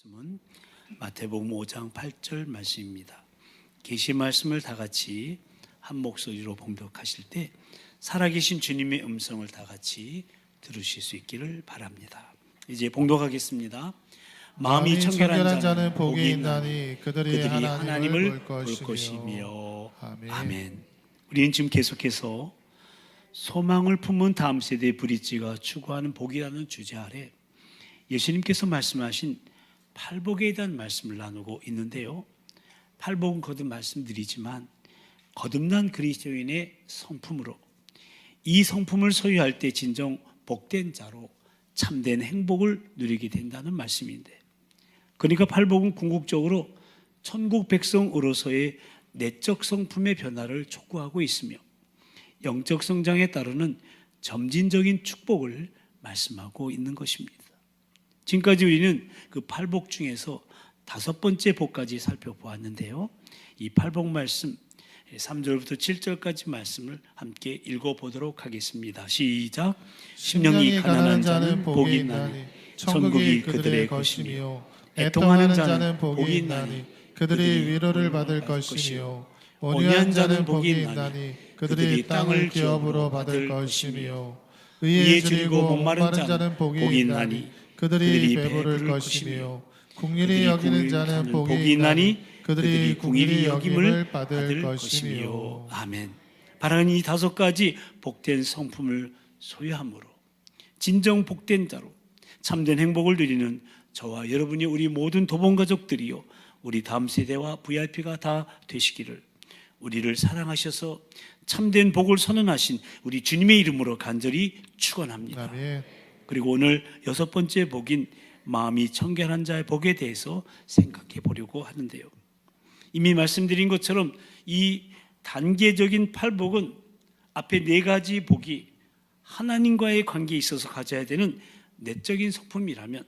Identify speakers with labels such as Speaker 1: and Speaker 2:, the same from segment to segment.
Speaker 1: 말씀은 마태복음 5장 8절 말씀입니다. 계시 말씀을 다 같이 한 목소리로 봉독하실 때 살아계신 주님의 음성을 다 같이 들으실 수 있기를 바랍니다. 이제 봉독하겠습니다. 마음이 청결한 자는 복이 있나니 그들이 하나님을 볼 것이며. 아멘. 우리는 지금 계속해서 소망을 품은 다음 세대의 브릿지가 추구하는 복이라는 주제 아래 예수님께서 말씀하신 팔복에 대한 말씀을 나누고 있는데요. 팔복은 거듭 말씀드리지만 거듭난 그리스도인의 성품으로 이 성품을 소유할 때 진정 복된 자로 참된 행복을 누리게 된다는 말씀인데, 그러니까 팔복은 궁극적으로 천국 백성으로서의 내적 성품의 변화를 촉구하고 있으며 영적 성장에 따르는 점진적인 축복을 말씀하고 있는 것입니다. 지금까지 우리는 그 팔복 중에서 5번째 복까지 살펴보았는데요. 이 팔복 말씀 3절부터 7절까지 말씀을 함께 읽어보도록 하겠습니다. 시작. 심령이 가난한 자는 복이 있나니 천국이 그들의 것이며 애통하는 자는 복이 있나니 그들이 위로를 받을 것이며 온유한 자는 복이 있나니 그들이 땅을 기업으로 받을 것이며 의에 줄이고 목마른 자는 복이 있나니 그들이 배부를 것이며 긍휼히 여기는 자는 복이 있나니 그들이 긍휼히 여김을 받을 것이며. 아멘. 바라는 이 5가지 복된 성품을 소유함으로 진정 복된 자로 참된 행복을 누리는 저와 여러분이 우리 모든 도본 가족들이요 우리 다음 세대와 VIP가 다 되시기를 우리를 사랑하셔서 참된 복을 선언하신 우리 주님의 이름으로 간절히 축원합니다. 아멘. 그리고 오늘 6번째 복인 마음이 청결한 자의 복에 대해서 생각해 보려고 하는데요. 이미 말씀드린 것처럼 이 단계적인 팔복은 앞에 4가지 복이 하나님과의 관계에 있어서 가져야 되는 내적인 성품이라면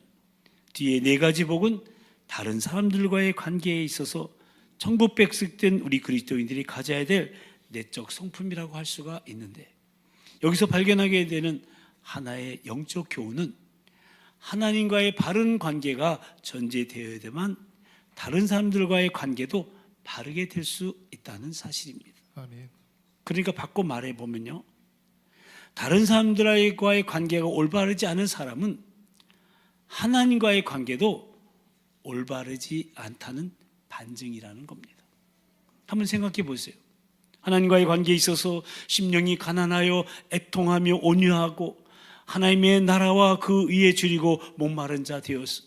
Speaker 1: 뒤에 4가지 복은 다른 사람들과의 관계에 있어서 천국 백성된 우리 그리스도인들이 가져야 될 내적 성품이라고 할 수가 있는데, 여기서 발견하게 되는 하나의 영적 교훈은 하나님과의 바른 관계가 전제되어야만 다른 사람들과의 관계도 바르게 될 수 있다는 사실입니다. 아멘. 그러니까 바꿔 말해보면요, 다른 사람들과의 관계가 올바르지 않은 사람은 하나님과의 관계도 올바르지 않다는 반증이라는 겁니다. 한번 생각해 보세요. 하나님과의 관계에 있어서 심령이 가난하여 애통하며 온유하고 하나님의 나라와 그 의에 줄이고 목마른 자 되어서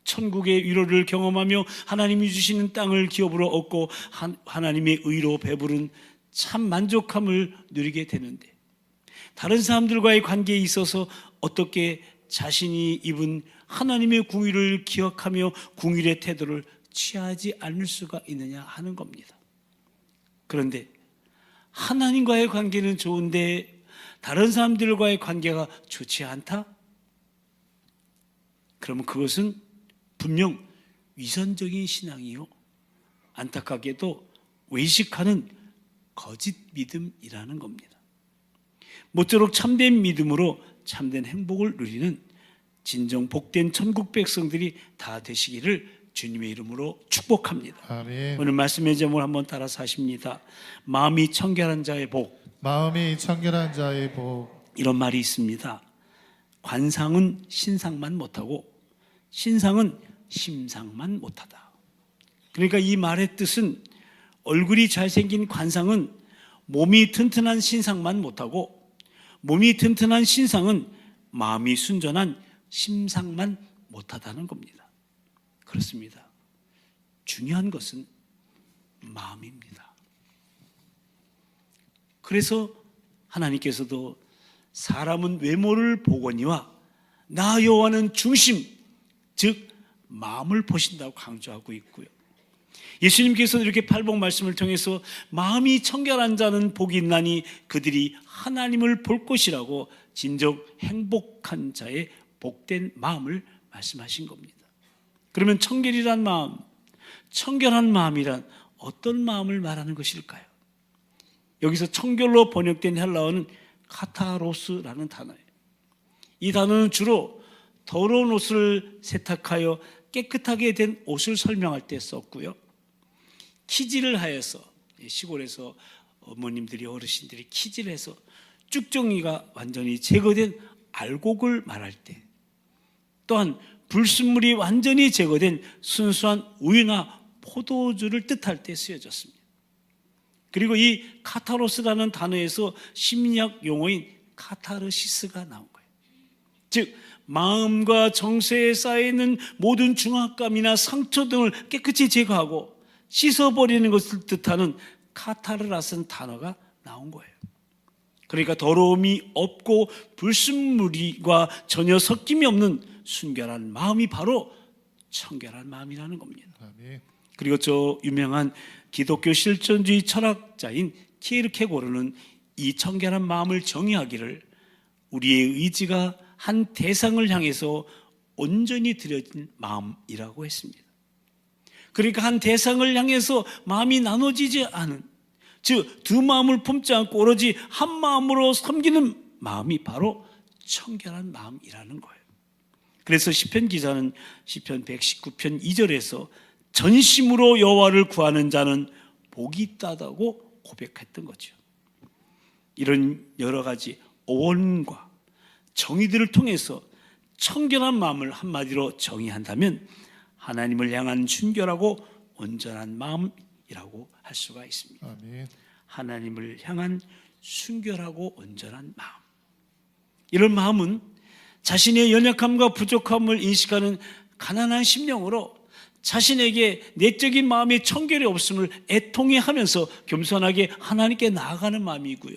Speaker 1: 천국의 위로를 경험하며 하나님이 주시는 땅을 기업으로 얻고 하나님의 의로 배부른 참 만족함을 누리게 되는데, 다른 사람들과의 관계에 있어서 어떻게 자신이 입은 하나님의 궁유를 기억하며 궁유의 태도를 취하지 않을 수가 있느냐 하는 겁니다. 그런데 하나님과의 관계는 좋은데 다른 사람들과의 관계가 좋지 않다? 그러면 그것은 분명 위선적인 신앙이요, 안타깝게도 외식하는 거짓 믿음이라는 겁니다. 모쪼록 참된 믿음으로 참된 행복을 누리는 진정 복된 천국 백성들이 다 되시기를 주님의 이름으로 축복합니다. 아멘. 오늘 말씀의 제목을 한번 따라서 하십니다. 마음이 청결한 자의 복.
Speaker 2: 마음이 청결한 자의 복.
Speaker 1: 이런 말이 있습니다. 관상은 신상만 못하고 신상은 심상만 못하다. 그러니까 이 말의 뜻은 얼굴이 잘생긴 관상은 몸이 튼튼한 신상만 못하고 몸이 튼튼한 신상은 마음이 순전한 심상만 못하다는 겁니다. 그렇습니다. 중요한 것은 마음입니다. 그래서 하나님께서도 사람은 외모를 보거니와 나 여호와는 중심, 즉 마음을 보신다고 강조하고 있고요. 예수님께서는 이렇게 팔복 말씀을 통해서 마음이 청결한 자는 복이 있나니 그들이 하나님을 볼 것이라고 진정 행복한 자의 복된 마음을 말씀하신 겁니다. 그러면 청결이란 마음, 청결한 마음이란 어떤 마음을 말하는 것일까요? 여기서 청결로 번역된 헬라어는 카타로스라는 단어예요. 이 단어는 주로 더러운 옷을 세탁하여 깨끗하게 된 옷을 설명할 때 썼고요. 키질을 하여서 시골에서 어머님들이 어르신들이 키질해서 쭉정이가 완전히 제거된 알곡을 말할 때, 또한 불순물이 완전히 제거된 순수한 우유나 포도주를 뜻할 때 쓰여졌습니다. 그리고 이 카타로스라는 단어에서 심리학 용어인 카타르시스가 나온 거예요. 즉 마음과 정서에 쌓여있는 모든 중압감이나 상처 등을 깨끗이 제거하고 씻어버리는 것을 뜻하는 카타르라는 단어가 나온 거예요. 그러니까 더러움이 없고 불순물과 전혀 섞임이 없는 순결한 마음이 바로 청결한 마음이라는 겁니다.
Speaker 2: 아멘.
Speaker 1: 그리고 저 유명한 기독교 실존주의 철학자인 키에르케고르는 이 청결한 마음을 정의하기를 우리의 의지가 한 대상을 향해서 온전히 들여진 마음이라고 했습니다. 그러니까 한 대상을 향해서 마음이 나눠지지 않은, 즉 두 마음을 품지 않고 오로지 한 마음으로 섬기는 마음이 바로 청결한 마음이라는 거예요. 그래서 시편 기자는 시편 119편 2절에서 전심으로 여호와를 구하는 자는 복이 있다고 고백했던 거죠. 이런 여러 가지 오원과 정의들을 통해서 청결한 마음을 한마디로 정의한다면 하나님을 향한 순결하고 온전한 마음이라고 할 수가 있습니다.
Speaker 2: 아멘.
Speaker 1: 하나님을 향한 순결하고 온전한 마음. 이런 마음은 자신의 연약함과 부족함을 인식하는 가난한 심령으로 자신에게 내적인 마음의 청결이 없음을 애통해하면서 겸손하게 하나님께 나아가는 마음이고요.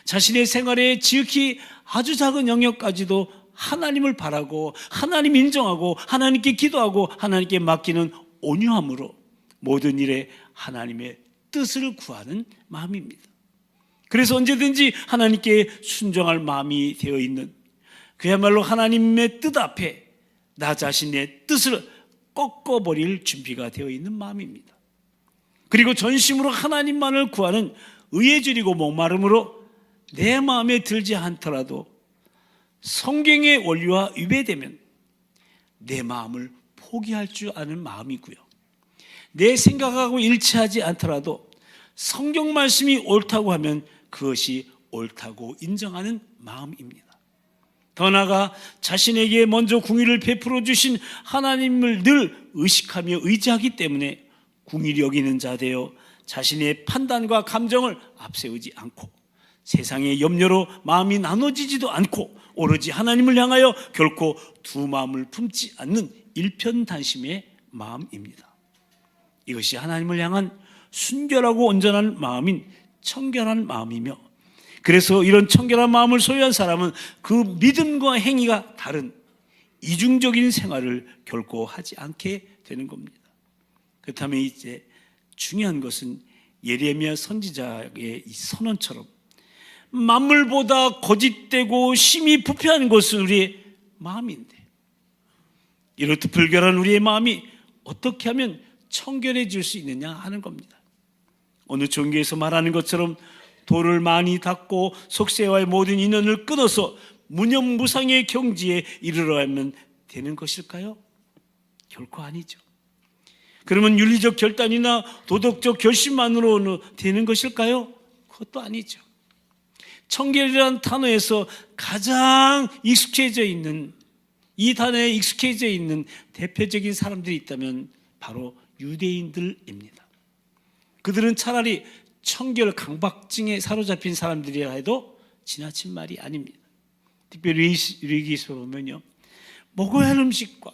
Speaker 1: 자신의 생활에 지극히 아주 작은 영역까지도 하나님을 바라고 하나님 인정하고 하나님께 기도하고 하나님께 맡기는 온유함으로 모든 일에 하나님의 뜻을 구하는 마음입니다. 그래서 언제든지 하나님께 순종할 마음이 되어 있는, 그야말로 하나님의 뜻 앞에 나 자신의 뜻을 꺾어버릴 준비가 되어 있는 마음입니다. 그리고 전심으로 하나님만을 구하는 의해주리고 목마름으로 내 마음에 들지 않더라도 성경의 원리와 위배되면 내 마음을 포기할 줄 아는 마음이고요. 내 생각하고 일치하지 않더라도 성경 말씀이 옳다고 하면 그것이 옳다고 인정하는 마음입니다. 더 나아가 자신에게 먼저 궁의를 베풀어 주신 하나님을 늘 의식하며 의지하기 때문에 궁의를 여기는 자 되어 자신의 판단과 감정을 앞세우지 않고 세상의 염려로 마음이 나눠지지도 않고 오로지 하나님을 향하여 결코 두 마음을 품지 않는 일편단심의 마음입니다. 이것이 하나님을 향한 순결하고 온전한 마음인 청결한 마음이며, 그래서 이런 청결한 마음을 소유한 사람은 그 믿음과 행위가 다른 이중적인 생활을 결코 하지 않게 되는 겁니다. 그렇다면 이제 중요한 것은 예레미야 선지자의 이 선언처럼 만물보다 거짓되고 심히 부패한 것은 우리의 마음인데, 이렇듯 불결한 우리의 마음이 어떻게 하면 청결해질 수 있느냐 하는 겁니다. 어느 종교에서 말하는 것처럼 돌을 많이 닦고 속세와의 모든 인연을 끊어서 무념무상의 경지에 이르러가면 되는 것일까요? 결코 아니죠. 그러면 윤리적 결단이나 도덕적 결심만으로는 되는 것일까요? 그것도 아니죠. 청결이라는 단어에서 가장 익숙해져 있는, 이 단어에 익숙해져 있는 대표적인 사람들이 있다면 바로 유대인들입니다. 그들은 차라리 청결 강박증에 사로잡힌 사람들이라 해도 지나친 말이 아닙니다. 특별히 레위기서 보면요, 먹어야 할 음식과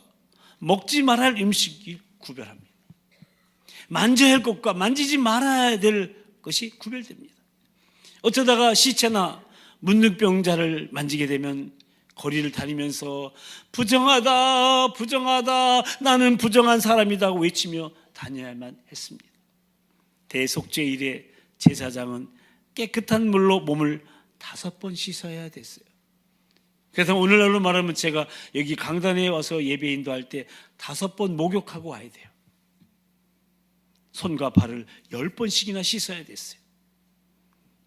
Speaker 1: 먹지 말아야 할 음식이 구별합니다. 만져야 할 것과 만지지 말아야 될 것이 구별됩니다. 어쩌다가 시체나 문둥병자를 만지게 되면 거리를 다니면서 부정하다, 부정하다, 나는 부정한 사람이다 외치며 다녀야만 했습니다. 대속죄 이래 제사장은 깨끗한 물로 몸을 5번 씻어야 됐어요. 그래서 오늘날로 말하면 제가 여기 강단에 와서 예배 인도할 때 5번 목욕하고 와야 돼요. 손과 발을 10번씩이나 씻어야 됐어요.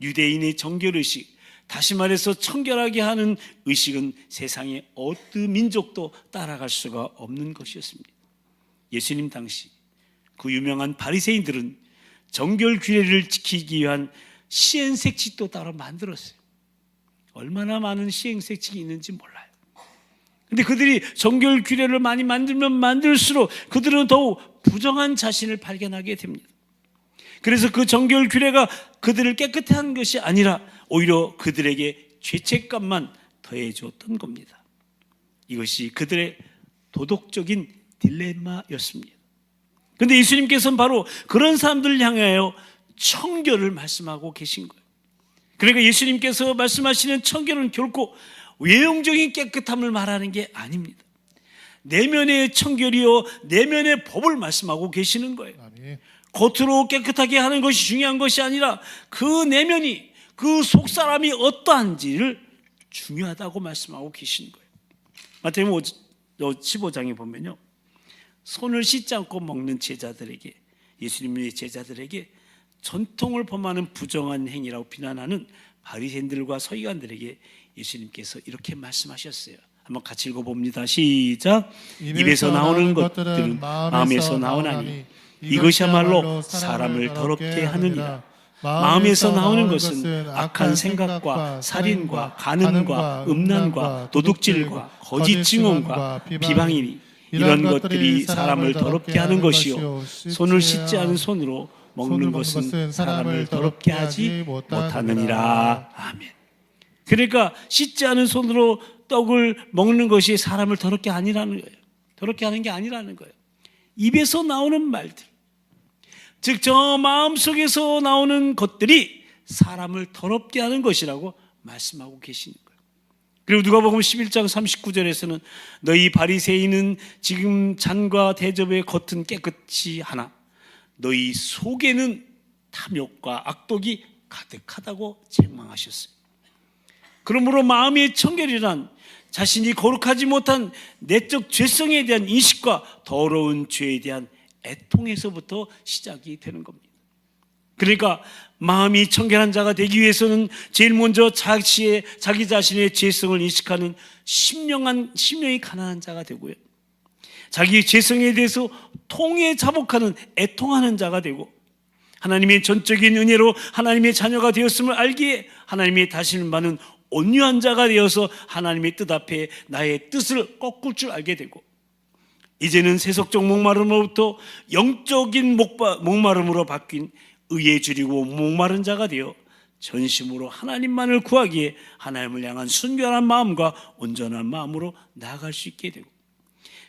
Speaker 1: 유대인의 정결의식, 다시 말해서 청결하게 하는 의식은 세상의 어느 민족도 따라갈 수가 없는 것이었습니다. 예수님 당시 그 유명한 바리새인들은 정결 규례를 지키기 위한 시행색칙도 따로 만들었어요. 얼마나 많은 시행색칙이 있는지 몰라요. 근데 그들이 정결 규례를 많이 만들면 만들수록 그들은 더욱 부정한 자신을 발견하게 됩니다. 그래서 그 정결 규례가 그들을 깨끗해 한 것이 아니라 오히려 그들에게 죄책감만 더해줬던 겁니다. 이것이 그들의 도덕적인 딜레마였습니다. 그런데 예수님께서는 바로 그런 사람들을 향하여 청결을 말씀하고 계신 거예요. 그러니까 예수님께서 말씀하시는 청결은 결코 외형적인 깨끗함을 말하는 게 아닙니다. 내면의 청결이요 내면의 법을 말씀하고 계시는 거예요.
Speaker 2: 아멘.
Speaker 1: 겉으로 깨끗하게 하는 것이 중요한 것이 아니라 그 내면이, 그 속사람이 어떠한지를 중요하다고 말씀하고 계시는 거예요. 마태복음 15장에 보면요, 손을 씻지 않고 먹는 제자들에게, 예수님의 제자들에게 전통을 범하는 부정한 행위라고 비난하는 바리새인들과 서기관들에게 예수님께서 이렇게 말씀하셨어요. 한번 같이 읽어봅니다. 시작. 입에서 나오는 것들은 마음에서 나오나니 이것이야말로 사람을 더럽게 하느니라. 마음에서 나오는 것은 악한 생각과 살인과 간음과 음란과 도둑질과 거짓 증언과 비방이니 이런 것들이 사람을 더럽게 하는 것이요 손을 씻지 않은 손으로 먹는 것은 사람을 더럽게 하지 못하느니라. 아멘. 그러니까 씻지 않은 손으로 떡을 먹는 것이 사람을 더럽게 아니라는 거예요. 더럽게 하는 게 아니라는 거예요. 입에서 나오는 말들, 즉 저 마음속에서 나오는 것들이 사람을 더럽게 하는 것이라고 말씀하고 계시는 거예요. 그리고 누가복음 11장 39절에서는 너희 바리새인은 지금 잔과 대접의 겉은 깨끗이 하나 너희 속에는 탐욕과 악독이 가득하다고 책망하셨어요. 그러므로 마음의 청결이란 자신이 거룩하지 못한 내적 죄성에 대한 인식과 더러운 죄에 대한 애통에서부터 시작이 되는 겁니다. 그러니까 마음이 청결한 자가 되기 위해서는 제일 먼저 자기 자신의 죄성을 인식하는 심령이 가난한 자가 되고요, 자기의 죄성에 대해서 통에 자복하는 애통하는 자가 되고, 하나님의 전적인 은혜로 하나님의 자녀가 되었음을 알기에 하나님의 다스림을 받는 온유한 자가 되어서 하나님의 뜻 앞에 나의 뜻을 꺾을 줄 알게 되고, 이제는 세속적 목마름으로부터 영적인 목마름으로 바뀐 의에 줄이고 목마른 자가 되어 전심으로 하나님만을 구하기에 하나님을 향한 순결한 마음과 온전한 마음으로 나아갈 수 있게 되고,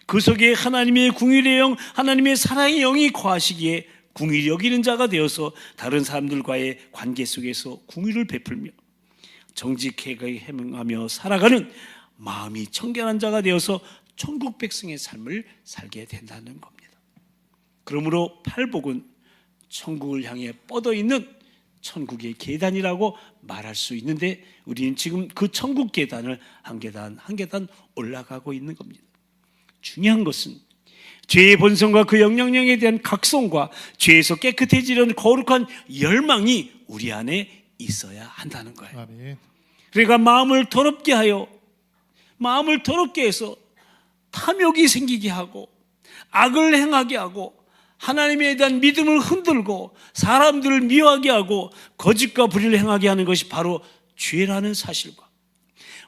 Speaker 1: 그 속에 하나님의 궁일의 영, 하나님의 사랑의 영이 거하시기에 궁일이 여기는 자가 되어서 다른 사람들과의 관계 속에서 궁일을 베풀며 정직하게 행하며 살아가는 마음이 청결한 자가 되어서 천국 백성의 삶을 살게 된다는 겁니다. 그러므로 팔복은 천국을 향해 뻗어 있는 천국의 계단이라고 말할 수 있는데, 우리는 지금 그 천국 계단을 한 계단 한 계단 올라가고 있는 겁니다. 중요한 것은 죄의 본성과 그 영향력에 대한 각성과 죄에서 깨끗해지려는 거룩한 열망이 우리 안에 있어야 한다는 거예요.
Speaker 2: 아멘.
Speaker 1: 그러니까 마음을 더럽게 해서 탐욕이 생기게 하고 악을 행하게 하고 하나님에 대한 믿음을 흔들고 사람들을 미워하게 하고 거짓과 불의를 행하게 하는 것이 바로 죄라는 사실과,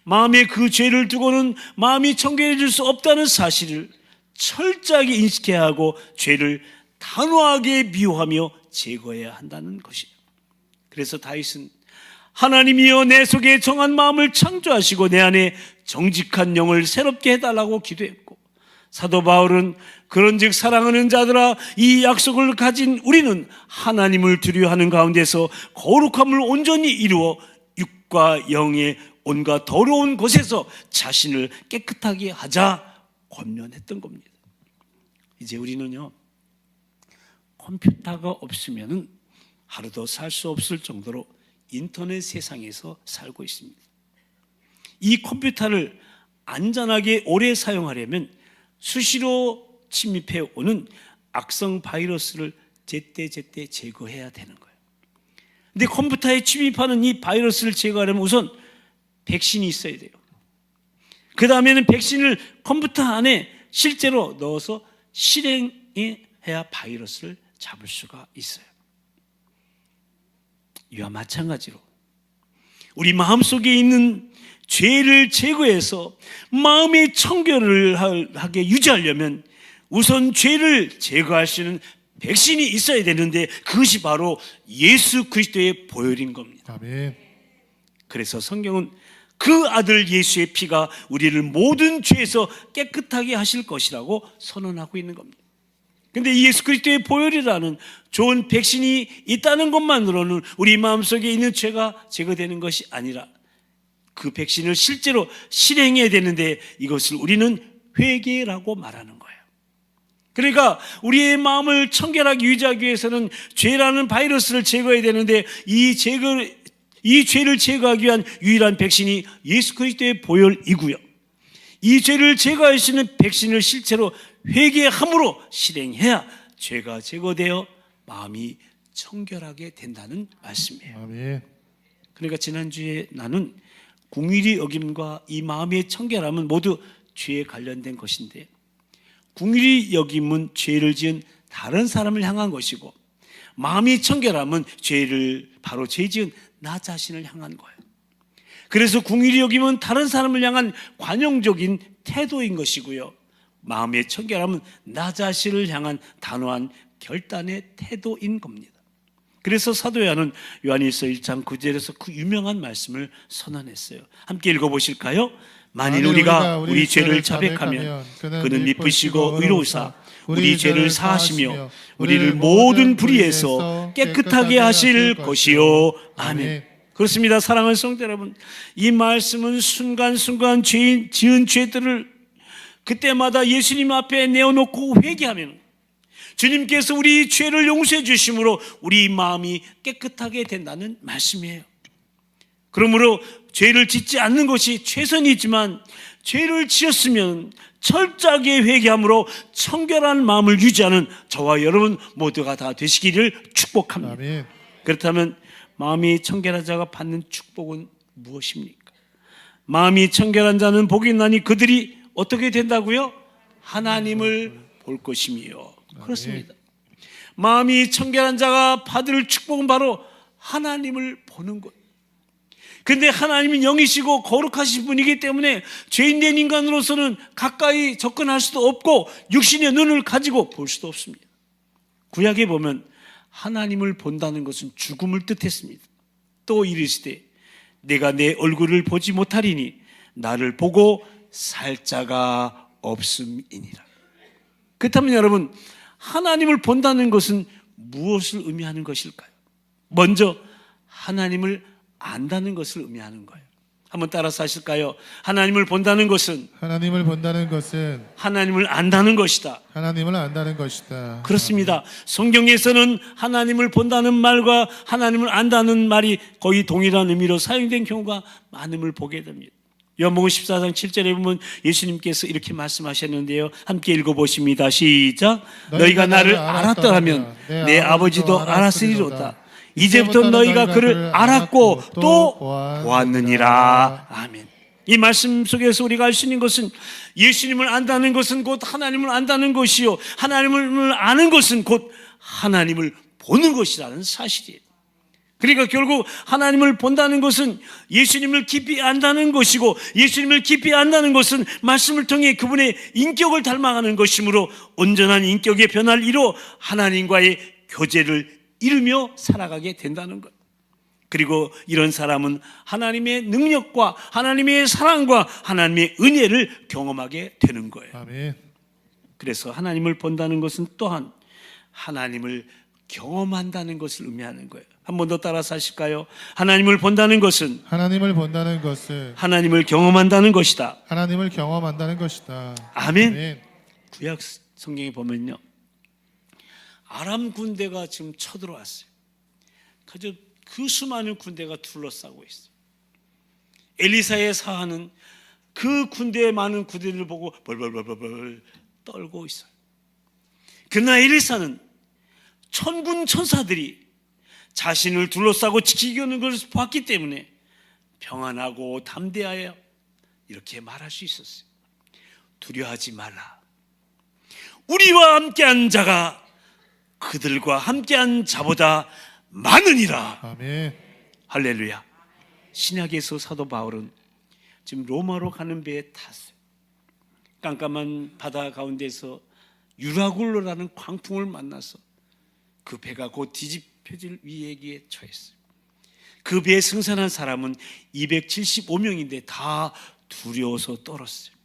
Speaker 1: 마음에 그 죄를 두고는 마음이 청결해질 수 없다는 사실을 철저하게 인식해야 하고 죄를 단호하게 미워하며 제거해야 한다는 것이에요. 그래서 다윗은 하나님이여 내 속에 정한 마음을 창조하시고 내 안에 정직한 영을 새롭게 해달라고 기도했고, 사도 바울은 그런즉 사랑하는 자들아 이 약속을 가진 우리는 하나님을 두려워하는 가운데서 거룩함을 온전히 이루어 육과 영의 온갖 더러운 곳에서 자신을 깨끗하게 하자 권면했던 겁니다. 이제 우리는요, 컴퓨터가 없으면 하루도 살 수 없을 정도로 인터넷 세상에서 살고 있습니다. 이 컴퓨터를 안전하게 오래 사용하려면 수시로 침입해 오는 악성 바이러스를 제때제때 제거해야 되는 거예요. 근데 컴퓨터에 침입하는 이 바이러스를 제거하려면 우선 백신이 있어야 돼요. 그 다음에는 백신을 컴퓨터 안에 실제로 넣어서 실행 해야 바이러스를 잡을 수가 있어요. 이와 마찬가지로 우리 마음속에 있는 죄를 제거해서 마음의 청결을 하게 유지하려면 우선 죄를 제거할 수 있는 백신이 있어야 되는데 그것이 바로 예수 그리스도의 보혈인 겁니다.
Speaker 2: 아멘.
Speaker 1: 그래서 성경은 그 아들 예수의 피가 우리를 모든 죄에서 깨끗하게 하실 것이라고 선언하고 있는 겁니다. 그런데 예수 그리스도의 보혈이라는 좋은 백신이 있다는 것만으로는 우리 마음속에 있는 죄가 제거되는 것이 아니라 그 백신을 실제로 실행해야 되는데 이것을 우리는 회개라고 말하는 거예요. 그러니까 우리의 마음을 청결하게 유지하기 위해서는 죄라는 바이러스를 제거해야 되는데 이 죄를 제거하기 위한 유일한 백신이 예수 그리스도의 보혈이고요. 이 죄를 제거할 수 있는 백신을 실제로 회개함으로 실행해야 죄가 제거되어 마음이 청결하게 된다는 말씀이에요.
Speaker 2: 아멘.
Speaker 1: 그러니까 지난주에 나는 궁일이 여김과 이 마음의 청결함은 모두 죄에 관련된 것인데 궁일이 여김은 죄를 지은 다른 사람을 향한 것이고 마음의 청결함은 바로 죄 지은 나 자신을 향한 거예요. 그래서 궁일이 여김은 다른 사람을 향한 관용적인 태도인 것이고요. 마음의 청결함은 나 자신을 향한 단호한 결단의 태도인 겁니다. 그래서 사도 요한일서 1장 9절에서 그 유명한 말씀을 선언했어요. 함께 읽어보실까요? 만일 우리가 우리 죄를 자백하면 그는 미쁘시고 의로우사 우리 죄를 사하시며 우리를 모든 불의에서 깨끗하게 하실 것이요. 아멘. 그렇습니다. 사랑하는 성도 여러분, 이 말씀은 순간순간 지은 죄들을 그때마다 예수님 앞에 내어놓고 회개하면 주님께서 우리 죄를 용서해 주심으로 우리 마음이 깨끗하게 된다는 말씀이에요. 그러므로 죄를 짓지 않는 것이 최선이지만 죄를 지었으면 철저하게 회개함으로 청결한 마음을 유지하는 저와 여러분 모두가 다 되시기를 축복합니다.
Speaker 2: 아멘.
Speaker 1: 그렇다면 마음이 청결한 자가 받는 축복은 무엇입니까? 마음이 청결한 자는 복이 나니 그들이 어떻게 된다고요? 하나님을 볼 것이며. 그렇습니다. 마음이 청결한 자가 받을 축복은 바로 하나님을 보는 것. 근데 하나님은 영이시고 거룩하신 분이기 때문에 죄인된 인간으로서는 가까이 접근할 수도 없고 육신의 눈을 가지고 볼 수도 없습니다. 구약에 보면 하나님을 본다는 것은 죽음을 뜻했습니다. 또 이르시되 내가 내 얼굴을 보지 못하리니 나를 보고 살 자가 없음이니라. 그렇다면 여러분, 하나님을 본다는 것은 무엇을 의미하는 것일까요? 먼저 하나님을 안다는 것을 의미하는 거예요. 한번 따라서 하실까요? 하나님을 본다는 것은
Speaker 2: 하나님을 본다는 것은
Speaker 1: 하나님을 안다는 것이다.
Speaker 2: 하나님을 안다는 것이다.
Speaker 1: 그렇습니다. 성경에서는 하나님을 본다는 말과 하나님을 안다는 말이 거의 동일한 의미로 사용된 경우가 많음을 보게 됩니다. 요한복음 14장 7절에 보면 예수님께서 이렇게 말씀하셨는데요. 함께 읽어보십니다. 시작. 너희가 나를 알았더라면 내 아버지도 알았으리로다. 이제부터 너희가 그를 알았고 또 보았느니라. 아멘. 이 말씀 속에서 우리가 알 수 있는 것은 예수님을 안다는 것은 곧 하나님을 안다는 것이요, 하나님을 아는 것은 곧 하나님을 보는 것이라는 사실이에요. 그러니까 결국 하나님을 본다는 것은 예수님을 깊이 안다는 것이고, 예수님을 깊이 안다는 것은 말씀을 통해 그분의 인격을 닮아가는 것이므로 온전한 인격의 변화를 이루어 하나님과의 교제를 이루며 살아가게 된다는 것. 그리고 이런 사람은 하나님의 능력과 하나님의 사랑과 하나님의 은혜를 경험하게 되는 거예요.
Speaker 2: 아멘.
Speaker 1: 그래서 하나님을 본다는 것은 또한 하나님을 경험한다는 것을 의미하는 거예요. 한 번 더 따라서 하실까요? 하나님을 본다는 것은
Speaker 2: 하나님을 본다는 것은
Speaker 1: 하나님을 경험한다는 것이다.
Speaker 2: 하나님을 경험한다는 것이다.
Speaker 1: 아멘.
Speaker 2: 아멘.
Speaker 1: 구약 성경에 보면요, 아람 군대가 지금 쳐들어왔어요. 그 수많은 군대가 둘러싸고 있어요. 엘리사의 사하는 그 군대의 많은 군대를 보고 벌벌벌벌 떨고 있어요. 그러나 엘리사는 천군 천사들이 자신을 둘러싸고 지키고 있는 것을 봤기 때문에 평안하고 담대하여 이렇게 말할 수 있었어요. 두려워하지 말라. 우리와 함께한 자가 그들과 함께한 자보다 많으니라.
Speaker 2: 아멘.
Speaker 1: 할렐루야. 신약에서 사도 바울은 지금 로마로 가는 배에 탔어요. 깜깜한 바다 가운데서 유라굴로라는 광풍을 만나서 그 배가 곧 뒤집혀질 위기에 처했어요. 그 배에 승선한 사람은 275명인데 다 두려워서 떨었어요.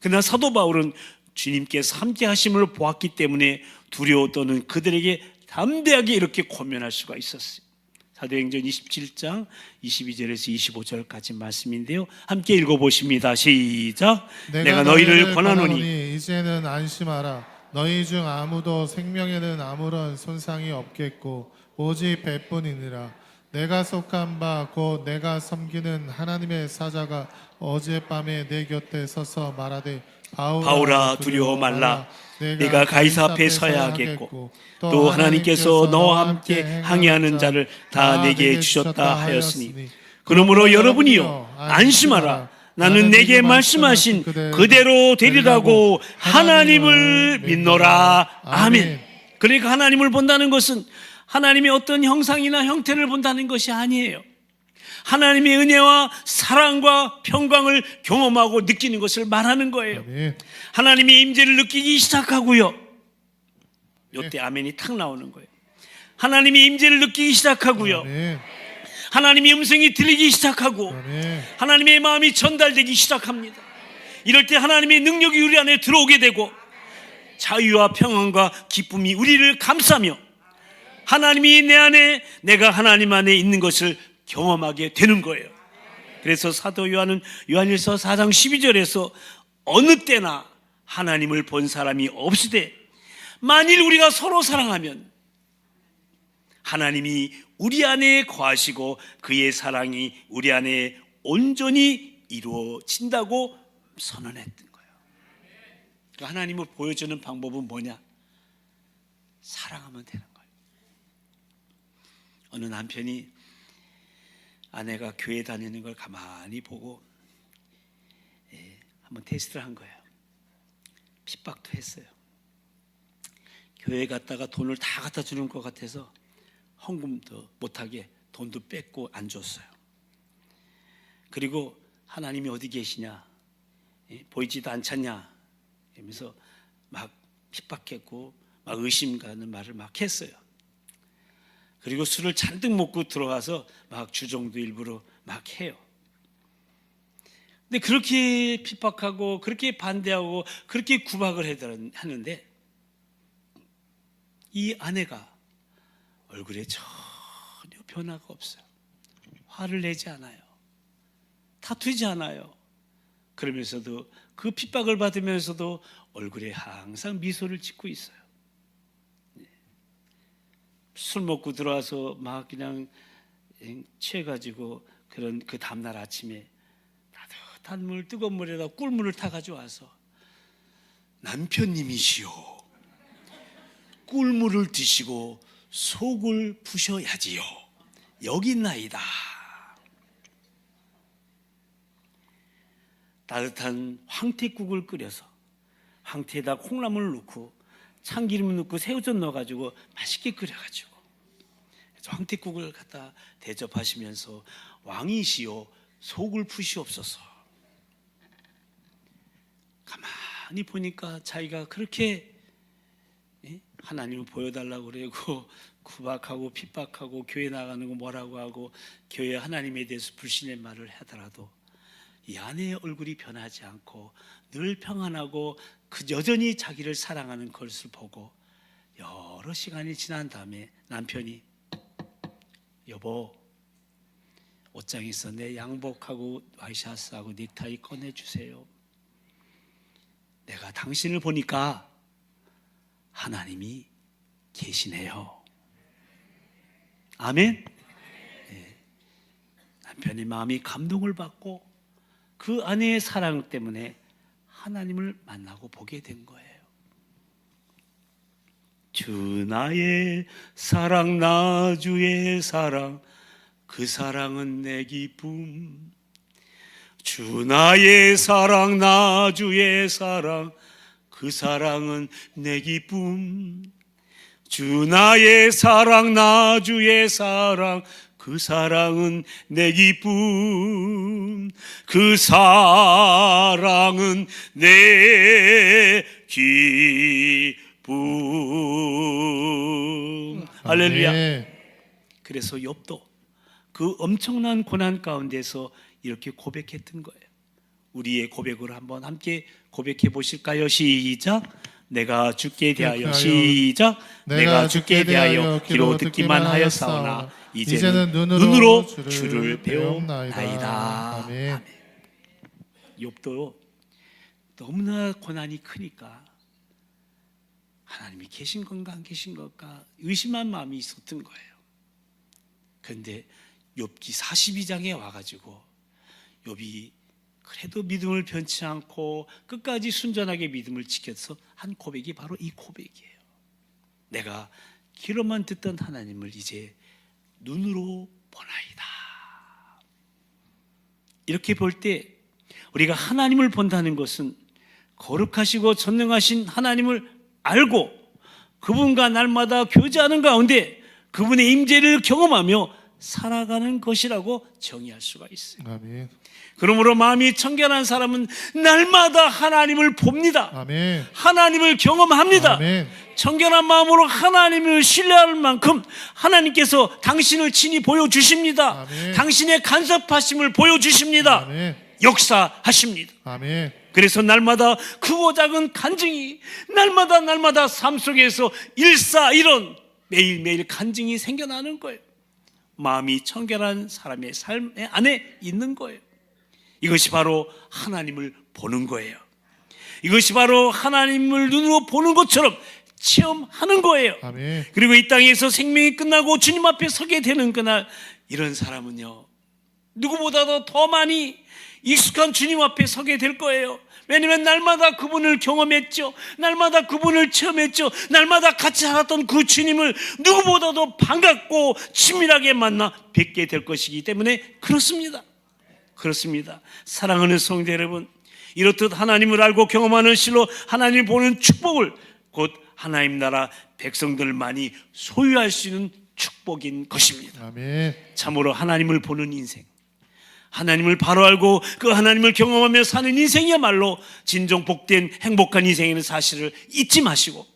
Speaker 1: 그러나 사도 바울은 주님께서 함께 하심을 보았기 때문에 두려워 떠는 그들에게 담대하게 이렇게 권면할 수가 있었어요. 사도행전 27장 22절에서 25절까지 말씀인데요, 함께 읽어보십니다. 시작. 내가 너희를 권하노니
Speaker 2: 이제는 안심하라. 너희 중 아무도 생명에는 아무런 손상이 없겠고 오직 배뿐이니라. 내가 속한 바 곧 내가 섬기는 하나님의 사자가 어젯밤에 내 곁에 서서 말하되
Speaker 1: 바울아 두려워 말라. 네가 가이사 앞에 서야 하겠고 또 하나님께서 너와 함께 항해하는 자를 다 내게 주셨다 하였으니 그러므로 여러분이요 안심하라. 나는 내게 말씀하신 그대로 되리라고 하나님을 믿노라. 아멘. 그러니까 하나님을 본다는 것은 하나님의 어떤 형상이나 형태를 본다는 것이 아니에요. 하나님의 은혜와 사랑과 평강을 경험하고 느끼는 것을 말하는 거예요. 하나님의 임재를 느끼기 시작하고요, 이때 아멘이 탁 나오는 거예요. 하나님의 임재를 느끼기 시작하고요, 하나님의 음성이 들리기 시작하고 하나님의 마음이 전달되기 시작합니다. 이럴 때 하나님의 능력이 우리 안에 들어오게 되고 자유와 평안과 기쁨이 우리를 감싸며 하나님이 내 안에, 내가 하나님 안에 있는 것을 경험하게 되는 거예요. 그래서 사도 요한은 요한일서 4장 12절에서 어느 때나 하나님을 본 사람이 없으되 만일 우리가 서로 사랑하면 하나님이 우리 안에 거하시고 그의 사랑이 우리 안에 온전히 이루어진다고 선언했던 거예요. 그러니까 하나님을 보여주는 방법은 뭐냐? 사랑하면 되는 거예요. 어느 남편이 아내가 교회 다니는 걸 가만히 보고 한번 테스트를 한 거예요. 핍박도 했어요. 교회 갔다가 돈을 다 갖다 주는 것 같아서 헌금도 못하게 돈도 뺏고 안 줬어요. 그리고 하나님이 어디 계시냐, 보이지도 않잖냐 이러면서 막 핍박했고 막 의심 가는 말을 막 했어요. 그리고 술을 잔뜩 먹고 들어가서 막 주정도 일부러 막 해요. 근데 그렇게 핍박하고 그렇게 반대하고 그렇게 구박을 하는데 이 아내가 얼굴에 전혀 변화가 없어요. 화를 내지 않아요. 다투지 않아요. 그러면서도 그 핍박을 받으면서도 얼굴에 항상 미소를 짓고 있어요. 술 먹고 들어와서 막 그냥 취해가지고 그런 그 다음날 아침에 따뜻한 물, 뜨거운 물에다 꿀물을 타가지고 와서 남편님이시오, 꿀물을 드시고 속을 푸셔야지요. 여기 있나이다. 따뜻한 황태국을 끓여서 황태에다 콩나물을 넣고 참기름 넣고 새우젓 넣어가지고 맛있게 끓여가지고 황태국을 갖다 대접하시면서 왕이시여 속을 푸시옵소서. 가만히 보니까 자기가 그렇게 하나님을 보여달라고 그러고 구박하고 핍박하고 교회 나가는 거 뭐라고 하고 교회 하나님에 대해서 불신의 말을 하더라도 이 아내의 얼굴이 변하지 않고 늘 평안하고 그 여전히 자기를 사랑하는 것을 보고 여러 시간이 지난 다음에 남편이 여보, 옷장에서 내 양복하고 와이셔츠하고 넥타이 꺼내주세요. 내가 당신을 보니까 하나님이 계시네요. 아멘. 네. 남편의 마음이 감동을 받고 그 아내의 사랑 때문에 하나님을 만나고 보게 된 거예요. 주 나의 사랑 나 주의 사랑 그 사랑은 내 기쁨. 주 나의 사랑 나 주의 사랑 그 사랑은 내 기쁨. 주 나의 사랑 나 주의 사랑 그 사랑은 내 기쁨. 그 사랑은 내 기쁨. 할렐루야.
Speaker 2: 아멘.
Speaker 1: 그래서 욥도 그 엄청난 고난 가운데서 이렇게 고백했던 거예요. 우리의 고백을 한번 함께 고백해 보실까요? 시작. 내가 주께 대하여 시작. 내가 주께 대하여 귀로 듣기만 하였사오나 이제는 눈으로 주를 배움나이다.
Speaker 2: 아멘.
Speaker 1: 욥도 너무나 고난이 크니까 하나님이 계신 건가 안 계신 건가 의심한 마음이 있었던 거예요. 그런데 욥기 42장에 와가지고 욥이 그래도 믿음을 변치 않고 끝까지 순전하게 믿음을 지켜서 한 고백이 바로 이 고백이에요. 내가 귀로만 듣던 하나님을 이제 눈으로 보나이다. 이렇게 볼 때 우리가 하나님을 본다는 것은 거룩하시고 전능하신 하나님을 알고 그분과 날마다 교제하는 가운데 그분의 임재를 경험하며 살아가는 것이라고 정의할 수가 있어요.
Speaker 2: 아멘.
Speaker 1: 그러므로 마음이 청결한 사람은 날마다 하나님을 봅니다.
Speaker 2: 아멘.
Speaker 1: 하나님을 경험합니다.
Speaker 2: 아멘.
Speaker 1: 청결한 마음으로 하나님을 신뢰할 만큼 하나님께서 당신을 친히 보여주십니다.
Speaker 2: 아멘.
Speaker 1: 당신의 간섭하심을 보여주십니다.
Speaker 2: 아멘.
Speaker 1: 역사하십니다.
Speaker 2: 아멘.
Speaker 1: 그래서 날마다 크고 작은 간증이 날마다 삶 속에서 일사일원 매일매일 간증이 생겨나는 거예요. 마음이 청결한 사람의 삶 안에 있는 거예요. 이것이 바로 하나님을 보는 거예요. 이것이 바로 하나님을 눈으로 보는 것처럼 체험하는 거예요.
Speaker 2: 아멘.
Speaker 1: 그리고 이 땅에서 생명이 끝나고 주님 앞에 서게 되는 그날, 이런 사람은요 누구보다도 더 많이 익숙한 주님 앞에 서게 될 거예요. 왜냐하면 날마다 그분을 경험했죠. 날마다 그분을 체험했죠. 날마다 같이 살았던 그 주님을 누구보다도 반갑고 친밀하게 만나 뵙게 될 것이기 때문에 그렇습니다. 그렇습니다. 사랑하는 성도 여러분, 이렇듯 하나님을 알고 경험하는 실로 하나님을 보는 축복을 곧 하나님 나라 백성들만이 소유할 수 있는 축복인 것입니다.
Speaker 2: 아멘.
Speaker 1: 참으로 하나님을 보는 인생, 하나님을 바로 알고 그 하나님을 경험하며 사는 인생이야말로 진정 복된 행복한 인생이라는 사실을 잊지 마시고,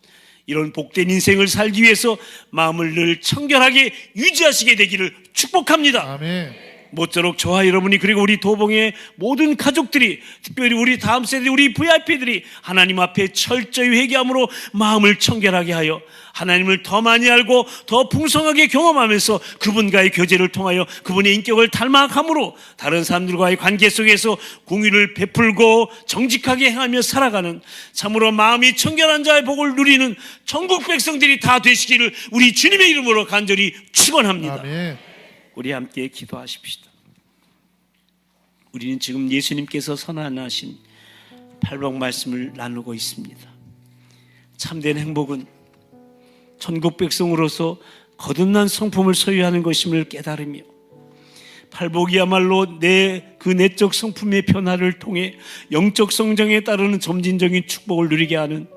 Speaker 1: 이런 복된 인생을 살기 위해서 마음을 늘 청결하게 유지하시게 되기를 축복합니다.
Speaker 2: 아멘.
Speaker 1: 모쪼록 저와 여러분이, 그리고 우리 도봉의 모든 가족들이, 특별히 우리 다음 세대 우리 VIP들이 하나님 앞에 철저히 회개함으로 마음을 청결하게 하여 하나님을 더 많이 알고 더 풍성하게 경험하면서 그분과의 교제를 통하여 그분의 인격을 닮아감으로 다른 사람들과의 관계 속에서 공의를 베풀고 정직하게 행하며 살아가는 참으로 마음이 청결한 자의 복을 누리는 천국 백성들이 다 되시기를 우리 주님의 이름으로 간절히 축원합니다.
Speaker 2: 아멘.
Speaker 1: 우리 함께 기도하십시다. 우리는 지금 예수님께서 선언하신 팔복 말씀을 나누고 있습니다. 참된 행복은 천국 백성으로서 거듭난 성품을 소유하는 것임을 깨달으며, 팔복이야말로 그 내적 성품의 변화를 통해 영적 성장에 따르는 점진적인 축복을 누리게 하는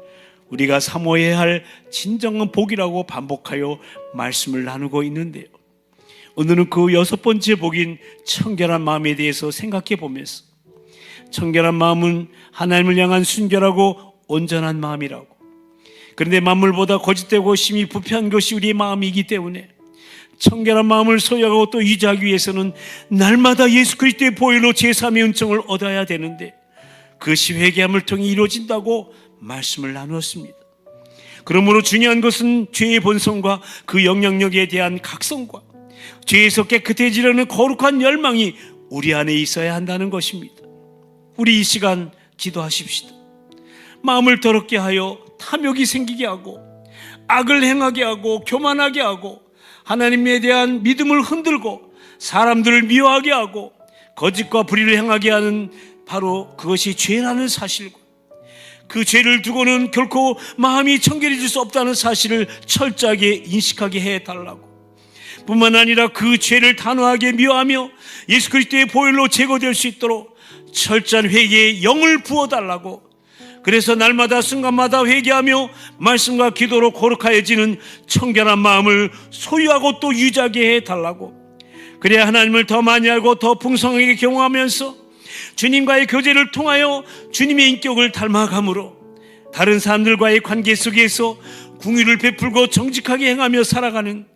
Speaker 1: 우리가 사모해야 할 진정한 복이라고 반복하여 말씀을 나누고 있는데요, 오늘은 그 6번째 복인 청결한 마음에 대해서 생각해 보면서, 청결한 마음은 하나님을 향한 순결하고 온전한 마음이라고, 그런데 만물보다 거짓되고 심히 부패한 것이 우리의 마음이기 때문에 청결한 마음을 소유하고 또 유지하기 위해서는 날마다 예수 그리스도의 보혈로 제3의 은총을 얻어야 되는데, 그것이 회개함을 통해 이루어진다고 말씀을 나누었습니다. 그러므로 중요한 것은 죄의 본성과 그 영향력에 대한 각성과 죄에서 깨끗해지려는 거룩한 열망이 우리 안에 있어야 한다는 것입니다. 우리 이 시간 기도하십시다. 마음을 더럽게 하여 탐욕이 생기게 하고 악을 행하게 하고 교만하게 하고 하나님에 대한 믿음을 흔들고 사람들을 미워하게 하고 거짓과 불의를 행하게 하는 바로 그것이 죄라는 사실과, 그 죄를 두고는 결코 마음이 청결해질 수 없다는 사실을 철저하게 인식하게 해달라고, 뿐만 아니라 그 죄를 단호하게 미워하며 예수 그리스도의 보혈로 제거될 수 있도록 철저한 회개에 영을 부어달라고, 그래서 날마다 순간마다 회개하며 말씀과 기도로 거룩하여지는 청결한 마음을 소유하고 또 유지하게 해달라고. 그래야 하나님을 더 많이 알고 더 풍성하게 경험하면서 주님과의 교제를 통하여 주님의 인격을 닮아감으로 다른 사람들과의 관계 속에서 궁유를 베풀고 정직하게 행하며 살아가는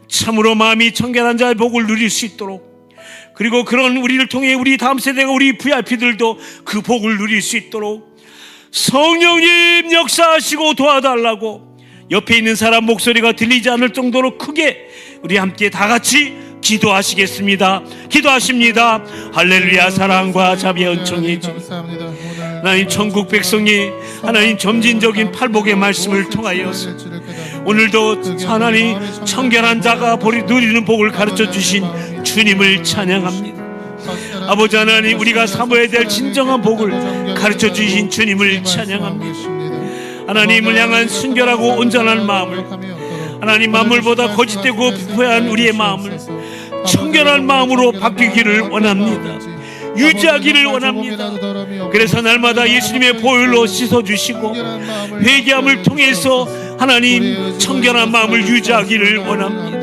Speaker 1: 참으로 마음이 청결한 자의 복을 누릴 수 있도록, 그리고 그런 우리를 통해 우리 다음 세대가 우리 VIP들도 그 복을 누릴 수 있도록 성령님 역사하시고 도와달라고 옆에 있는 사람 목소리가 들리지 않을 정도로 크게 우리 함께 다 같이 기도하시겠습니다. 기도하십니다. 할렐루야. 사랑과 자비의 은총이 하나님 천국 백성이 하나님 점진적인 팔복의 말씀을 통하여서 오늘도 하나님 청결한 자가 누리는 복을 가르쳐 주신 주님을 찬양합니다. 아버지 하나님, 우리가 사모해야 될 진정한 복을 가르쳐 주신 주님을 찬양합니다. 하나님을 향한 순결하고 온전한 마음을, 하나님 만물보다 거짓되고 부패한 우리의 마음을 청결한 마음으로 바뀌기를 원합니다. 유지하기를 원합니다. 그래서 날마다 예수님의 보혈로 씻어주시고 회개함을 통해서 하나님 청결한 마음을 유지하기를 원합니다.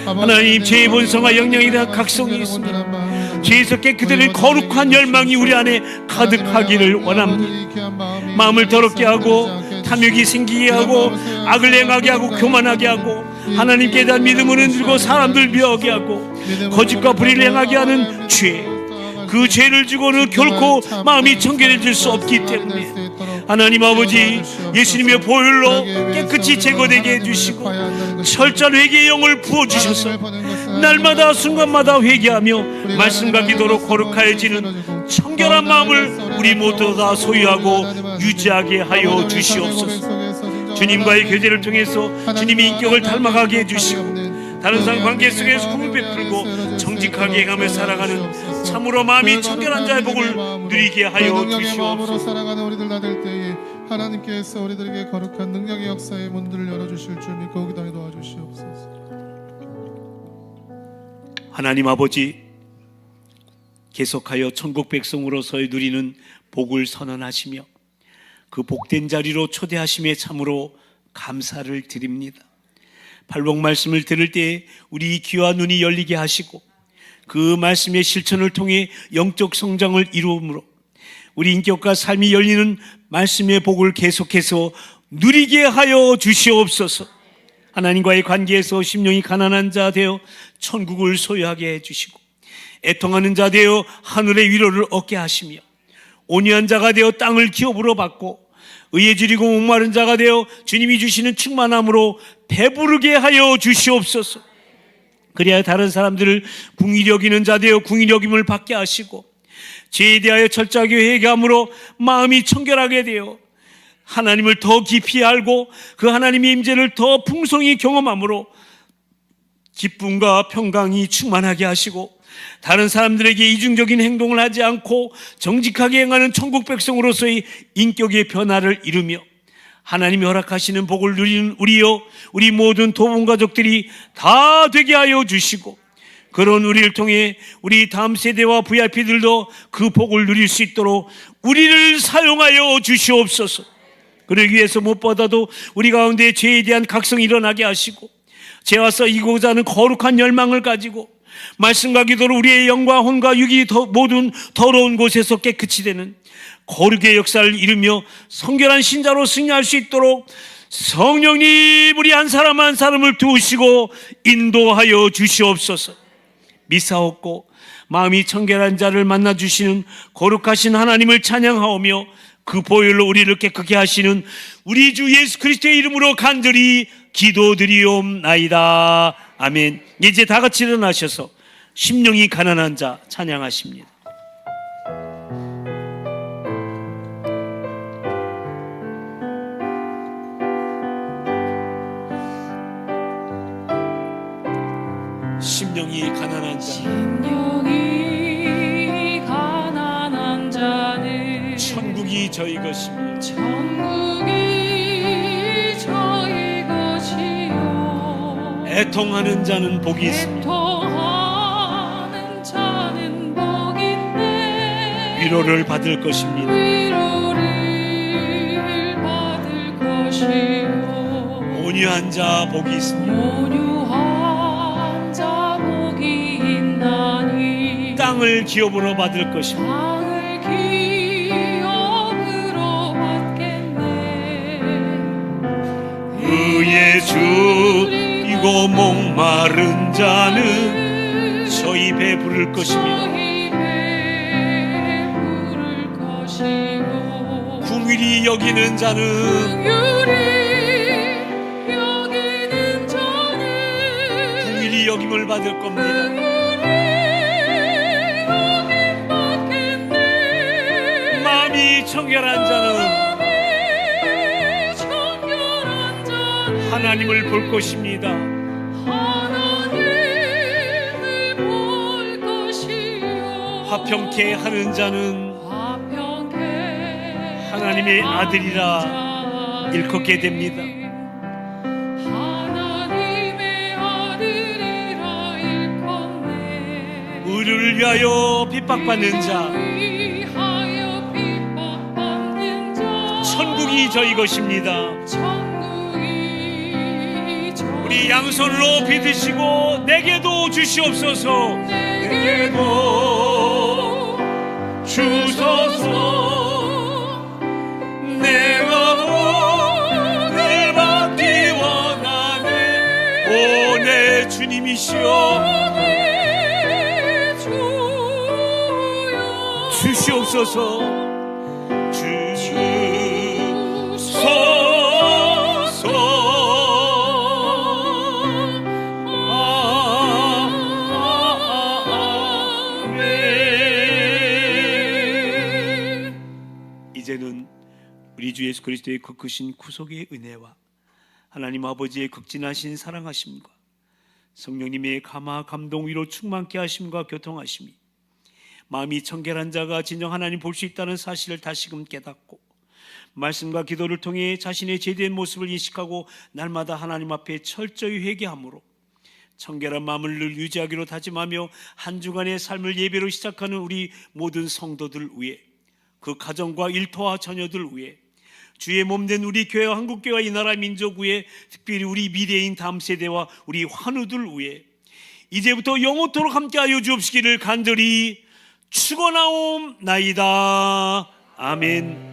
Speaker 1: 하나님, 죄의 본성과 영향에 대한 각성이 있습니다. 죄에서 깨끗이 된 거룩한 열망이 우리 안에 가득하기를 원합니다. 마음을 더럽게 하고 탐욕이 생기게 하고 악을 행하게 하고 교만하게 하고 하나님께 대한 믿음을 흔들고 사람들 미워하게 하고 거짓과 불의를 행하게 하는 죄, 그 죄를 지고는 결코 마음이 청결해질 수 없기 때문에 하나님 아버지, 예수님의 보혈로 깨끗이 제거되게 해주시고 철저한 회개의 영을 부어주셔서 날마다 순간마다 회개하며 말씀과 기도로 거룩하여지는 청결한 마음을 우리 모두 다 소유하고 유지하게 하여 주시옵소서. 주님과의 교제를 통해서 주님의 인격을 닮아가게 해주시고 다른 사람 관계 속에서 공을 베풀고 정직하게 행하며 살아가는 참으로 마음이 청결한 자의 복을 누리게 하여 주시옵소서.
Speaker 2: 살아가는 우리들 나될 때에 하나님께서 우리들에게 거룩한 능력의 역사의 문들을 열어주실 줄 믿고 기도하여 도와주시옵소서.
Speaker 1: 하나님 아버지, 계속하여 천국 백성으로서의 누리는 복을 선언하시며 그 복된 자리로 초대하심에 참으로 감사를 드립니다. 팔복 말씀을 들을 때 우리 귀와 눈이 열리게 하시고 그 말씀의 실천을 통해 영적 성장을 이루므로 우리 인격과 삶이 열리는 말씀의 복을 계속해서 누리게 하여 주시옵소서. 하나님과의 관계에서 심령이 가난한 자 되어 천국을 소유하게 해주시고 애통하는 자 되어 하늘의 위로를 얻게 하시며 온유한 자가 되어 땅을 기업으로 받고 의에 줄이고 목마른 자가 되어 주님이 주시는 충만함으로 배부르게 하여 주시옵소서. 그래야 다른 사람들을 궁히 여기는 자 되어 궁히 여김을 받게 하시고 죄에 대하여 철저하게 회개함으로 마음이 청결하게 되어 하나님을 더 깊이 알고 그 하나님의 임재를 더 풍성히 경험함으로 기쁨과 평강이 충만하게 하시고 다른 사람들에게 이중적인 행동을 하지 않고 정직하게 행하는 천국 백성으로서의 인격의 변화를 이루며 하나님이 허락하시는 복을 누리는 우리여 우리 모든 도분 가족들이 다 되게 하여 주시고 그런 우리를 통해 우리 다음 세대와 VIP들도 그 복을 누릴 수 있도록 우리를 사용하여 주시옵소서. 그러기 위해서 무엇보다도 우리 가운데 죄에 대한 각성이 일어나게 하시고 죄와 싸이고자 하는 거룩한 열망을 가지고 말씀과 기도로 우리의 영과 혼과 육이 모든 더러운 곳에서 깨끗이 되는 거룩의 역사를 이루며 성결한 신자로 승리할 수 있도록 성령님 우리 한 사람 한 사람을 도우시고 인도하여 주시옵소서. 미사옵고 마음이 청결한 자를 만나주시는 거룩하신 하나님을 찬양하오며 그 보혈로 우리를 깨끗게 하시는 우리 주 예수 그리스도의 이름으로 간절히 기도드리옵나이다. 아멘. 이제 다 같이 일어나셔서 심령이 가난한 자 찬양하십니다. 심령이 가난한 자,
Speaker 3: 심령이 가난한 자는
Speaker 1: 천국이 저희 것이며
Speaker 3: 천국이 저희 것이요
Speaker 1: 애통하는 자는 복이 있습니다.
Speaker 3: 애통하는 자는 복인데
Speaker 1: 위로를 받을 것입니다.
Speaker 3: 위로를 것이요
Speaker 1: 온유한 자 복이 있으며
Speaker 3: 온유한 자 복이 있나니
Speaker 1: 땅을 기업으로 받을 것입니다.
Speaker 3: 땅을 기업으로 받겠네.
Speaker 1: 의의 주 이고 목마른 자는 저희 배 부를 것이며
Speaker 3: 저희 배 부를 것이요
Speaker 1: 궁일이 여기는 자는
Speaker 3: 긍휼히 여기는 자는
Speaker 1: 궁일이 여김을 받을 겁니다.
Speaker 3: 긍휼히 여김 받겠네.
Speaker 1: 마음이 청결한 자는
Speaker 3: 마음이 청결한 자는
Speaker 1: 하나님을 볼 것입니다.
Speaker 3: 하나님을 볼 것이요
Speaker 1: 화평케 하는 자는
Speaker 3: 화평케
Speaker 1: 하나님의 아들이라
Speaker 3: 하는
Speaker 1: 일컫게 됩니다.
Speaker 3: 하나님의 아들이라 일컫네.
Speaker 1: 의를 위하여 핍박받는 자
Speaker 3: 위하여 핍박받는 자
Speaker 1: 천국이 저희 것입니다.
Speaker 3: 천국이 저희
Speaker 1: 우리 양손을 높이 드시고 내게도 주시옵소서. 내게도 주소서. 내가 오늘 받기 원하네. 오 내 주님이시여
Speaker 3: 내 주여
Speaker 1: 주시옵소서. 이제는 우리 주 예수 그리스도의 그 크신 구속의 은혜와 하나님 아버지의 극진하신 사랑하심과 성령님의 감화 감동 위로 충만케 하심과 교통하심이 마음이 청결한 자가 진정 하나님 볼 수 있다는 사실을 다시금 깨닫고 말씀과 기도를 통해 자신의 제대한 모습을 인식하고 날마다 하나님 앞에 철저히 회개함으로 청결한 마음을 늘 유지하기로 다짐하며 한 주간의 삶을 예배로 시작하는 우리 모든 성도들 위해 그 가정과 일터와 자녀들 위해 주의 몸된 우리 교회와 한국교회와 이 나라 민족 위해 특별히 우리 미래인 다음 세대와 우리 환우들 위해 이제부터 영원토록 함께하여 주옵시기를 간절히 축원하옵나이다. 아멘.